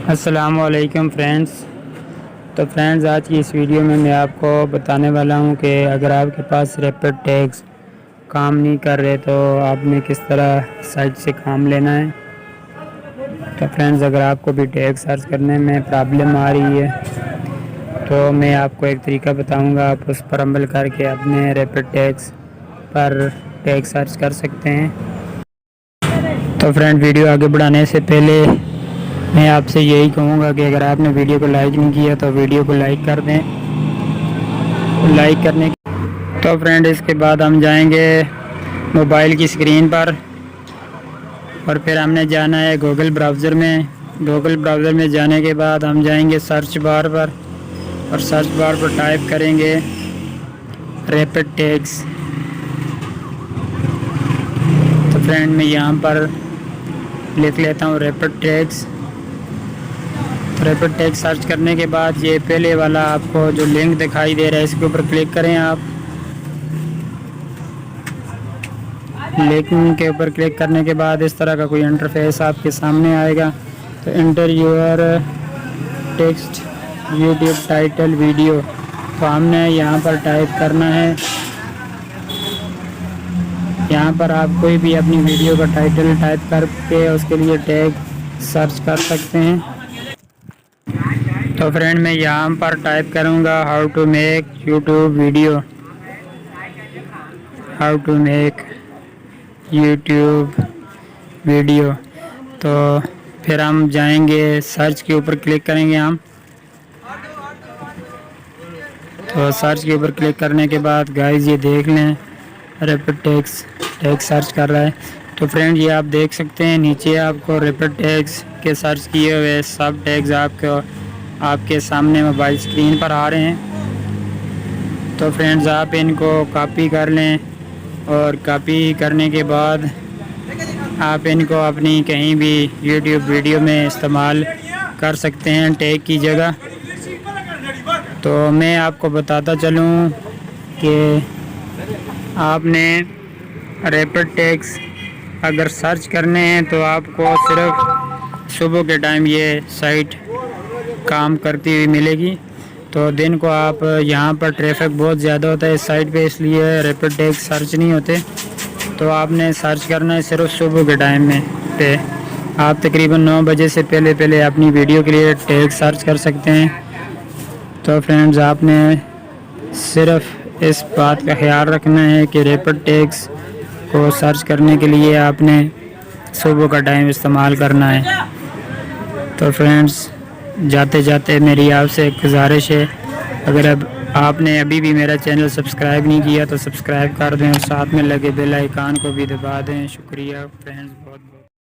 السلام علیکم فرینڈز۔ تو فرینڈز، آج کی اس ویڈیو میں آپ کو بتانے والا ہوں کہ اگر آپ کے پاس ریپڈ ٹیگز کام نہیں کر رہے تو آپ نے کس طرح سائٹ سے کام لینا ہے۔ تو فرینڈز، اگر آپ کو بھی ٹیگ سرچ کرنے میں پرابلم آ رہی ہے تو میں آپ کو ایک طریقہ بتاؤں گا، آپ اس پر عمل کر کے اپنے ریپڈ ٹیگز پر ٹیگ سرچ کر سکتے ہیں۔ تو فرینڈ، ویڈیو آگے بڑھانے سے پہلے میں آپ سے یہی کہوں گا کہ اگر آپ نے ویڈیو کو لائک نہیں کیا تو ویڈیو کو لائک کر دیں۔ لائک کرنے تو فرینڈ، اس کے بعد ہم جائیں گے موبائل کی اسکرین پر اور پھر ہم نے جانا ہے گوگل براؤزر میں۔ گوگل براؤزر میں جانے کے بعد ہم جائیں گے سرچ بار پر اور سرچ بار پر ٹائپ کریں گے ریپڈ ٹیگز۔ تو فرینڈ، میں یہاں پر لکھ لیتا ہوں rapid tags. Rapid tag search کرنے کے بعد یہ پہلے والا آپ کو جو لنک دکھائی دے رہا ہے اس کے اوپر کلک کریں۔ آپ لنک کے اوپر کلک کرنے کے بعد اس طرح کا کوئی انٹرفیس آپ کے سامنے آئے گا۔ تو enter your text YouTube title video, تو ہم نے یہاں پر ٹائپ کرنا ہے۔ یہاں پر آپ کوئی بھی اپنی ویڈیو کا ٹائٹل ٹائپ کر کے اس کے لیے ٹیگ سرچ کر سکتے ہیں۔ تو فرینڈ، میں یہاں پر ٹائپ کروں گا how to make YouTube video, how to make YouTube video. تو پھر ہم جائیں گے سرچ کے اوپر کلک کریں گے ہم۔ تو سرچ کے اوپر کلک کرنے کے بعد گائز یہ دیکھ لیں ریپڈ ٹیگ سرچ کر رہا ہے۔ تو فرینڈ، یہ آپ دیکھ سکتے ہیں نیچے آپ کو ریپڈ ٹیگز کے سرچ کیے ہوئے سب ٹیگز آپ کے سامنے موبائل اسکرین پر آ رہے ہیں۔ تو فرینڈز، آپ ان کو کاپی کر لیں اور کاپی کرنے کے بعد آپ ان کو اپنی کہیں بھی یوٹیوب ویڈیو میں استعمال کر سکتے ہیں ٹیگ کی جگہ۔ تو میں آپ کو بتاتا چلوں کہ آپ نے ریپڈ ٹیگز اگر سرچ کرنے ہیں تو آپ کو صرف صبح کے ٹائم یہ سائٹ کام کرتی ہوئی ملے گی۔ تو دن کو آپ یہاں پر ٹریفک بہت زیادہ ہوتا ہے اس سائٹ پہ، اس لیے ریپڈ ٹیگ سرچ نہیں ہوتے۔ تو آپ نے سرچ کرنا ہے صرف صبح کے ٹائم میں پہ۔ آپ تقریباً 9 بجے سے پہلے اپنی ویڈیو کے لیے ٹیگ سرچ کر سکتے ہیں۔ تو فرینڈز، آپ نے صرف اس بات کا خیال رکھنا ہے کہ ریپڈ ٹیگز کو سرچ کرنے کے لیے آپ نے صبح کا ٹائم استعمال کرنا ہے۔ تو فرینڈز، جاتے جاتے میری آپ سے ایک گزارش ہے، اگر آپ نے ابھی بھی میرا چینل سبسکرائب نہیں کیا تو سبسکرائب کر دیں اور ساتھ میں لگے بیل آئیکن کو بھی دبا دیں۔ شکریہ فرینڈز، بہت بہت۔